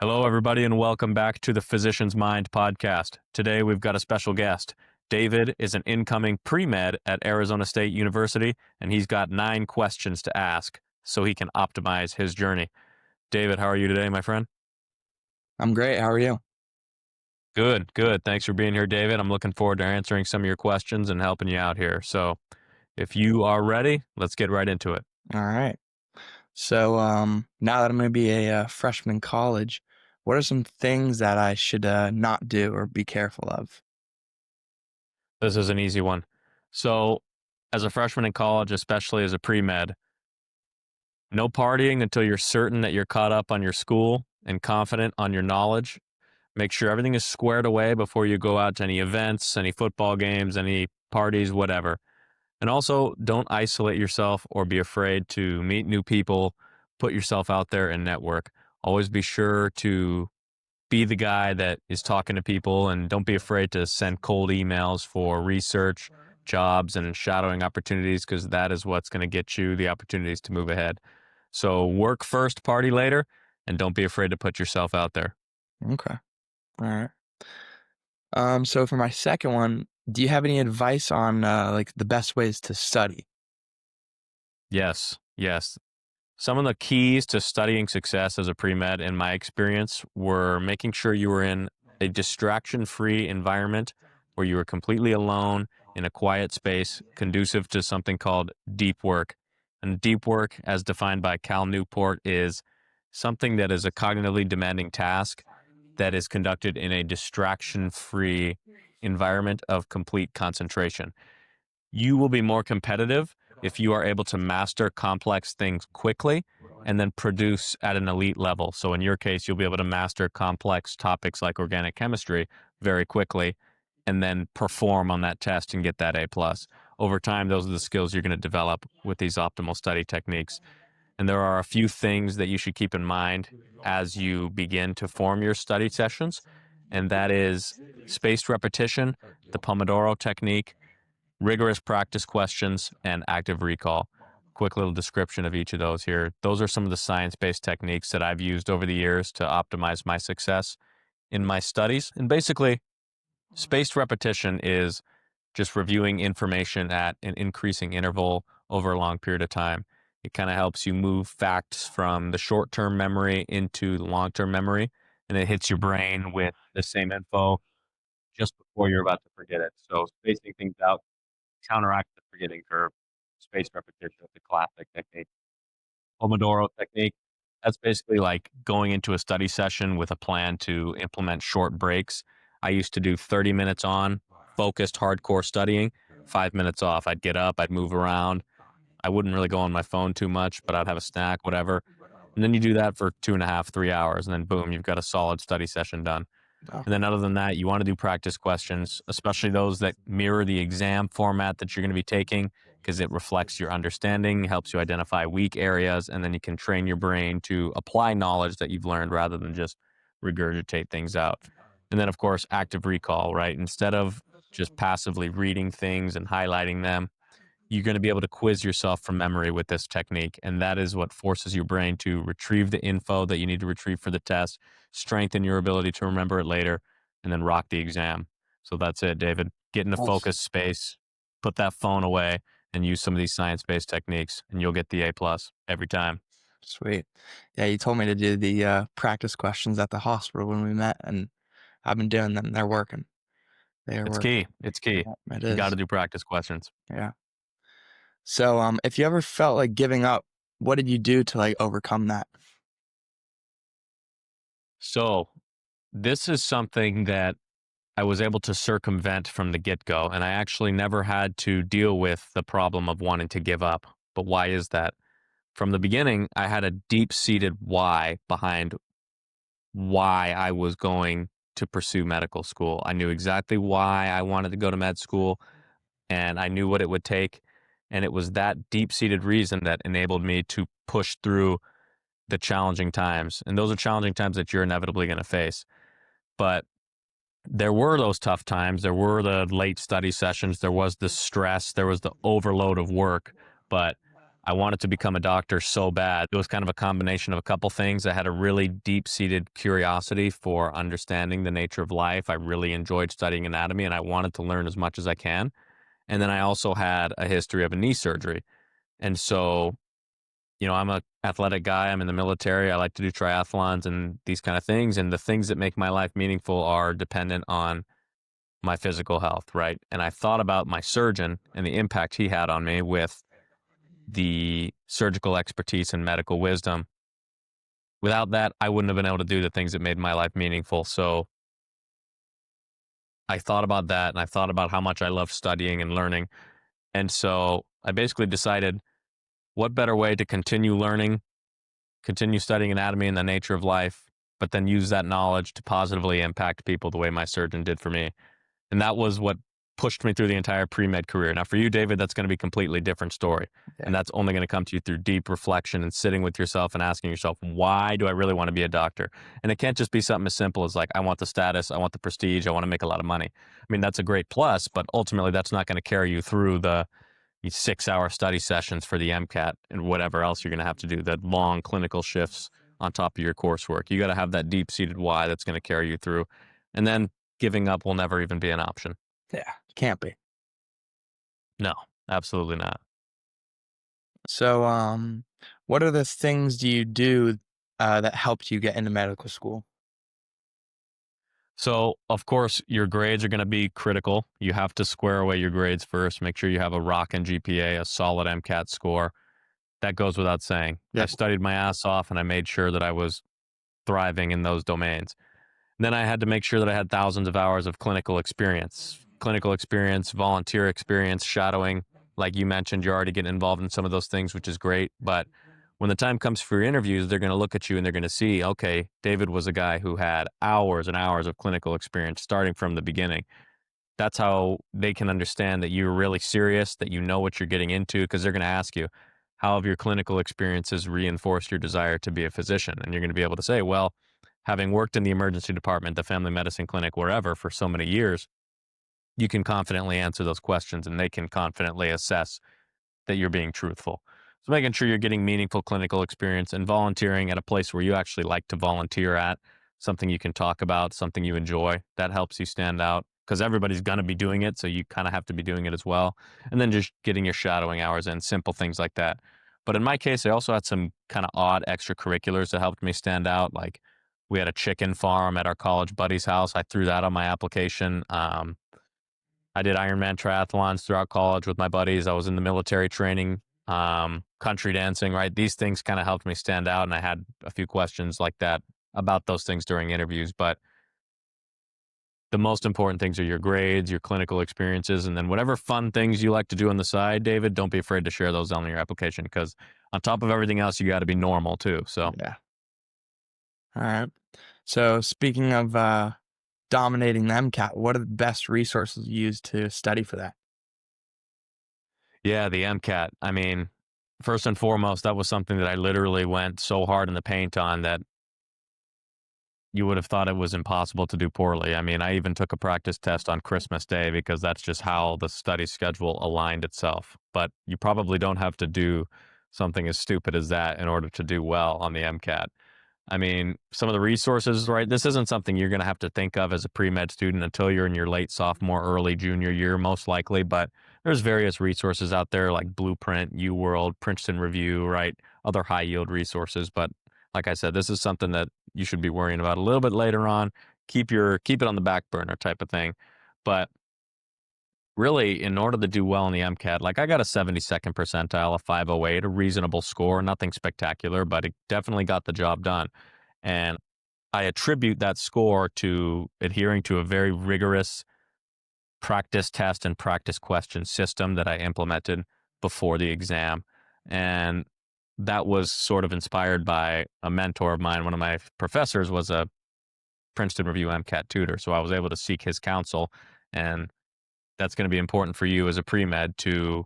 Hello, everybody, and welcome back to the Physician's Mind podcast. Today, we've got a special guest. David is an incoming premed at Arizona State University, and he's got 9 questions to ask so he can optimize his journey. David, how are you today, my friend? I'm great. How are you? Good, good. Thanks for being here, David. I'm looking forward to answering some of your questions and helping you out here. So, if you are ready, let's get right into it. All right. So now that I'm going to be a freshman in college, what are some things that I should not do or be careful of? This is an easy one. So, as a freshman in college, especially as a pre-med, no partying until you're certain that you're caught up on your school and confident on your knowledge. Make sure everything is squared away before you go out to any events, any football games, any parties, whatever. And also, don't isolate yourself or be afraid to meet new people. Put yourself out there and network. Always be sure to be the guy that is talking to people, and don't be afraid to send cold emails for research, jobs, and shadowing opportunities, because that is what's going to get you the opportunities to move ahead. So work first, party later, and don't be afraid to put yourself out there. Okay. All right. So for my second one, do you have any advice on like the best ways to study? Yes, yes. Some of the keys to studying success as a pre-med, in my experience, were making sure you were in a distraction-free environment where you were completely alone in a quiet space, conducive to something called deep work. And deep work, as defined by Cal Newport, is something that is a cognitively demanding task that is conducted in a distraction-free environment of complete concentration. You will be more competitive if you are able to master complex things quickly and then produce at an elite level. So in your case, you'll be able to master complex topics like organic chemistry very quickly and then perform on that test and get that A plus. Over time, those are the skills you're going to develop with these optimal study techniques. And there are a few things that you should keep in mind as you begin to form your study sessions. And that is spaced repetition, the Pomodoro technique, rigorous practice questions, and active recall. Quick little description of each of those here. Those are some of the science-based techniques that I've used over the years to optimize my success in my studies. And basically, spaced repetition is just reviewing information at an increasing interval over a long period of time. It kind of helps you move facts from the short-term memory into the long-term memory, and it hits your brain with the same info just before you're about to forget it. So spacing things out counteract the forgetting curve. Spaced repetition is the classic technique. Pomodoro technique. That's basically like going into a study session with a plan to implement short breaks. I used to do 30 minutes on, focused hardcore studying, 5 minutes off. I'd get up, I'd move around. I wouldn't really go on my phone too much, but I'd have a snack, whatever. And then you do that for 2.5, 3 hours, and then boom, you've got a solid study session done. Oh, And then other than that, you want to do practice questions, especially those that mirror the exam format that you're going to be taking, because it reflects your understanding, helps you identify weak areas, and then you can train your brain to apply knowledge that you've learned rather than just regurgitate things out. And then, of course, active recall, right? Instead of just passively reading things and highlighting them, you're going to be able to quiz yourself from memory with this technique. And that is what forces your brain to retrieve the info that you need to retrieve for the test, strengthen your ability to remember it later, and then rock the exam. So that's it, David. Get in a that's focus space, put that phone away, and use some of these science-based techniques, and you'll get the A plus every time. sweet. Yeah, you told me to do the practice questions at the hospital when we met, and I've been doing them. They're working. They are It's working. key. It's key. Yeah, it You got to is. do practice questions. Yeah. So if you ever felt like giving up, what did you do to like overcome that? So this is something that I was able to circumvent from the get-go, and I actually never had to deal with the problem of wanting to give up. But why is that? From the beginning, I had a deep-seated why behind why I was going to pursue medical school. I knew exactly why I wanted to go to med school, and I knew what it would take. And it was that deep-seated reason that enabled me to push through the challenging times. And those are challenging times that you're inevitably going to face. But there were those tough times. There were the late study sessions. There was the stress. There was the overload of work. But I wanted to become a doctor so bad. It was kind of a combination of a couple things. I had a really deep-seated curiosity for understanding the nature of life. I really enjoyed studying anatomy, and I wanted to learn as much as I can. And then I also had a history of a knee surgery. And so, I'm a athletic guy. I'm in the military. I like to do triathlons and these kind of things. And the things that make my life meaningful are dependent on my physical health, right? And I thought about my surgeon and the impact he had on me with the surgical expertise and medical wisdom. Without that, I wouldn't have been able to do the things that made my life meaningful. So I thought about that, and I thought about how much I love studying and learning. And so I basically decided, what better way to continue learning, continue studying anatomy and the nature of life, but then use that knowledge to positively impact people the way my surgeon did for me. And that was what pushed me through the entire pre-med career. Now for you, David, that's going to be a completely different story. Yeah. And that's only going to come to you through deep reflection and sitting with yourself and asking yourself, why do I really want to be a doctor? And it can't just be something as simple as like, I want the status, I want the prestige, I want to make a lot of money. I mean, that's a great plus, but ultimately that's not going to carry you through the 6-hour study sessions for the MCAT and whatever else you're going to have to do, that long clinical shifts on top of your coursework. You got to have that deep-seated why that's going to carry you through. And then giving up will never even be an option. Yeah, can't be. No, absolutely not. So, what are the things do you do that helped you get into medical school? So, of course, your grades are going to be critical. You have to square away your grades first. Make sure you have a rockin' GPA, a solid MCAT score. That goes without saying. I Yep. studied my ass off and I made sure that I was thriving in those domains. Then I had to make sure that I had thousands of hours of clinical experience, volunteer experience, shadowing. Like you mentioned, you're already getting involved in some of those things, which is great. But when the time comes for your interviews, they're going to look at you and they're going to see, okay, David was a guy who had hours and hours of clinical experience starting from the beginning. That's how they can understand that you're really serious, that you know what you're getting into, because they're going to ask you, how have your clinical experiences reinforced your desire to be a physician? And you're going to be able to say, well, having worked in the emergency department, the family medicine clinic, wherever for so many years, you can confidently answer those questions and they can confidently assess that you're being truthful. So making sure you're getting meaningful clinical experience and volunteering at a place where you actually like to volunteer at, something you can talk about, something you enjoy, that helps you stand out because everybody's going to be doing it. So you kind of have to be doing it as well. And then just getting your shadowing hours in, simple things like that. But in my case, I also had some kind of odd extracurriculars that helped me stand out. Like we had a chicken farm at our college buddy's house. I threw that on my application. I did Ironman triathlons throughout college with my buddies. I was in the military training, country dancing, right? These things kind of helped me stand out. And I had a few questions like that about those things during interviews. But the most important things are your grades, your clinical experiences, and then whatever fun things you like to do on the side, David, don't be afraid to share those on your application because on top of everything else, you got to be normal too. So, Yeah. All right. So, speaking of dominating the MCAT, what are the best resources you use to study for that? yeah, the MCAT. I mean, first and foremost, that was something that I literally went so hard in the paint on that you would have thought it was impossible to do poorly. I mean, I even took a practice test on Christmas Day because that's just how the study schedule aligned itself. But you probably don't have to do something as stupid as that in order to do well on the MCAT. I mean, some of the resources, right? This isn't something you're going to have to think of as a pre-med student until you're in your late sophomore, early junior year, most likely. But there's various resources out there like Blueprint, UWorld, Princeton Review, right? Other high yield resources. But like I said, this is something that you should be worrying about a little bit later on. Keep it on the back burner type of thing. But really, in order to do well in the MCAT, like I got a 72nd percentile, a 508, a reasonable score, nothing spectacular, but it definitely got the job done. And I attribute that score to adhering to a very rigorous practice test and practice question system that I implemented before the exam. And that was sort of inspired by a mentor of mine. One of my professors was a Princeton Review MCAT tutor. So I was able to seek his counsel. And that's going to be important for you as a pre-med to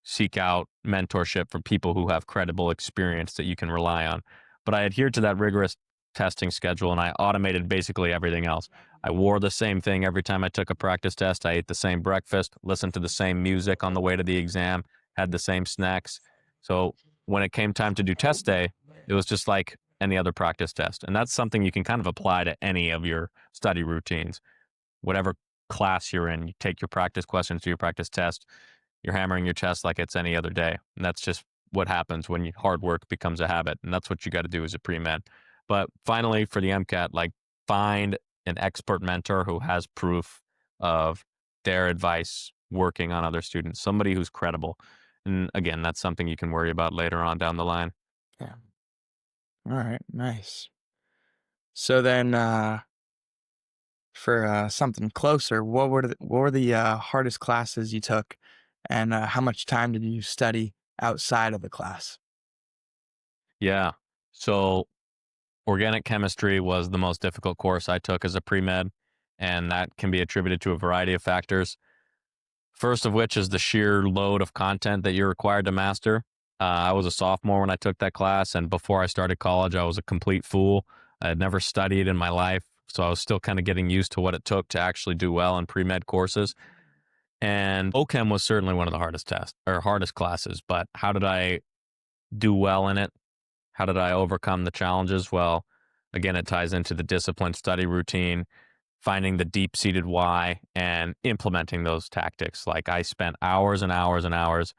seek out mentorship from people who have credible experience that you can rely on. But I adhered to that rigorous testing schedule and I automated basically everything else. I wore the same thing every time I took a practice test. I ate the same breakfast, listened to the same music on the way to the exam, had the same snacks, So when it came time to do test day, it was just like any other practice test. And that's something you can kind of apply to any of your study routines. Whatever class you're in, you take your practice questions, do your practice test, you're hammering your chest like it's any other day. And that's just what happens when hard work becomes a habit. And that's what you got to do as a pre-med. But finally, for the MCAT, like find an expert mentor who has proof of their advice working on other students, somebody who's credible. And again, that's something you can worry about later on down the line. Yeah. All right. Nice. So then, for something closer, what were the hardest classes you took, and how much time did you study outside of the class? Yeah. So organic chemistry was the most difficult course I took as a pre-med, and that can be attributed to a variety of factors. First of which is the sheer load of content that you're required to master. I was a sophomore when I took that class, and before I started college, I was a complete fool. I had never studied in my life, so I was still kind of getting used to what it took to actually do well in pre-med courses. And OChem was certainly one of the hardest tests or hardest classes, but how did I do well in it? How did I overcome the challenges? Well, again, it ties into the disciplined study routine, finding the deep seated why, and implementing those tactics. Like I spent hours and hours and hours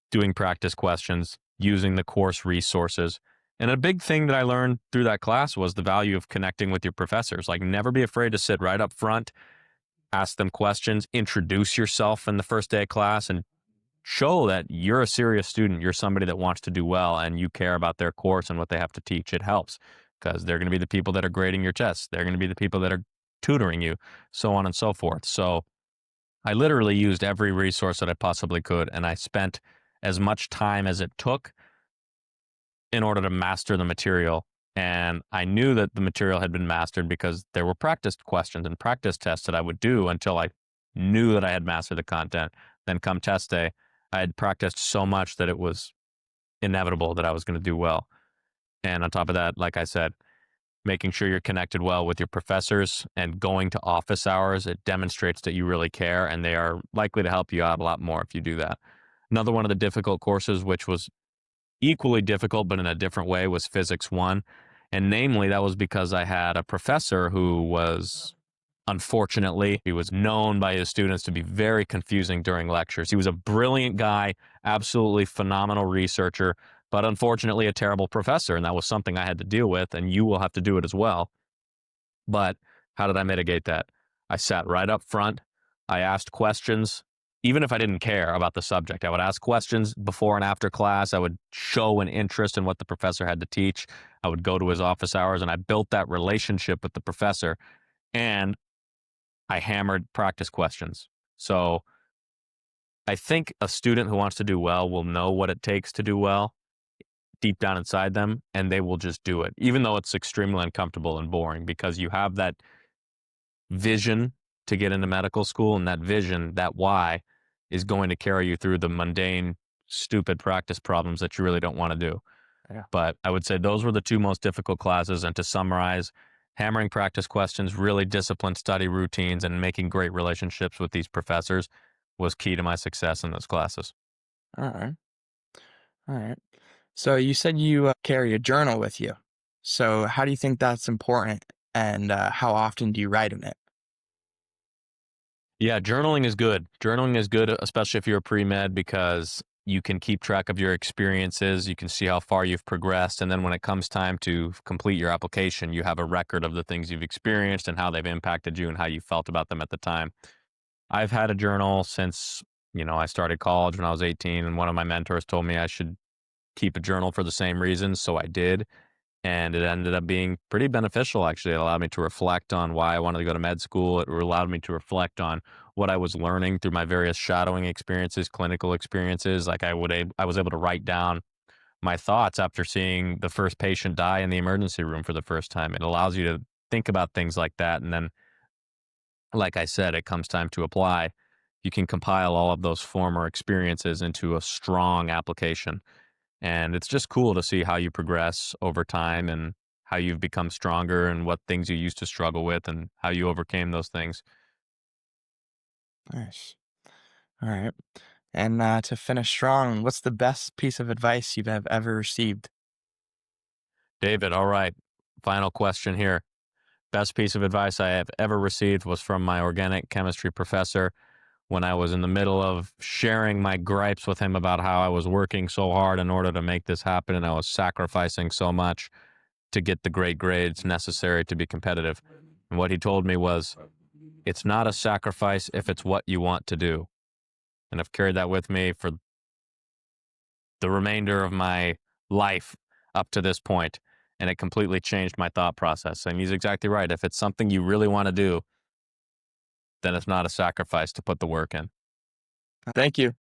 doing practice questions, using the course resources. And a big thing that I learned through that class was the value of connecting with your professors. Like, never be afraid to sit right up front, ask them questions, introduce yourself in the first day of class, and show that you're a serious student. You're somebody that wants to do well and you care about their course and what they have to teach. It helps because they're going to be the people that are grading your tests. They're going to be the people that are tutoring you, so on and so forth. So I literally used every resource that I possibly could, and I spent as much time as it took in order to master the material. And I knew that the material had been mastered because there were practice questions and practice tests that I would do until I knew that I had mastered the content. Then come test day, I had practiced so much that it was inevitable that I was going to do well. And on top of that, like I said, making sure you're connected well with your professors and going to office hours, it demonstrates that you really care and they are likely to help you out a lot more if you do that. Another one of the difficult courses, which was equally difficult but in a different way, was Physics 1. And namely, that was because I had a professor who was, unfortunately, he was known by his students to be very confusing during lectures. He was a brilliant guy, absolutely phenomenal researcher, but unfortunately a terrible professor. And that was something I had to deal with, and you will have to do it as well. But how did I mitigate that? I sat right up front. I asked questions. Even if I didn't care about the subject, I would ask questions before and after class. I would show an interest in what the professor had to teach. I would go to his office hours, and I built that relationship with the professor. And I hammered practice questions. So I think a student who wants to do well will know what it takes to do well deep down inside them, and they will just do it, even though it's extremely uncomfortable and boring, because you have that vision to get into medical school, and that vision, that why, is going to carry you through the mundane, stupid practice problems that you really don't want to do. Yeah. But I would say those were the two most difficult classes. And to summarize, hammering practice questions, really disciplined study routines, and making great relationships with these professors was key to my success in those classes. All right. All right. So you said you carry a journal with you. So how do you think that's important, and how often do you write in it? Yeah, journaling is good. Journaling is good, especially if you're a pre-med, because you can keep track of your experiences. You can see how far you've progressed. And then when it comes time to complete your application, you have a record of the things you've experienced and how they've impacted you and how you felt about them at the time. I've had a journal since, I started college when I was 18, and one of my mentors told me I should keep a journal for the same reasons. So I did. And it ended up being pretty beneficial, actually. It allowed me to reflect on why I wanted to go to med school. It allowed me to reflect on what I was learning through my various shadowing experiences, clinical experiences. Like I was able to write down my thoughts after seeing the first patient die in the emergency room for the first time. It allows you to think about things like that. And then, like I said, it comes time to apply. You can compile all of those former experiences into a strong application. And it's just cool to see how you progress over time and how you've become stronger and what things you used to struggle with and how you overcame those things. Nice. All right. And to finish strong, what's the best piece of advice you've ever received? David, all right. Final question here. Best piece of advice I have ever received was from my organic chemistry professor when I was in the middle of sharing my gripes with him about how I was working so hard in order to make this happen and I was sacrificing so much to get the great grades necessary to be competitive. And what he told me was, it's not a sacrifice if it's what you want to do. And I've carried that with me for the remainder of my life up to this point, and it completely changed my thought process. And he's exactly right. If it's something you really want to do, then it's not a sacrifice to put the work in. Thank you.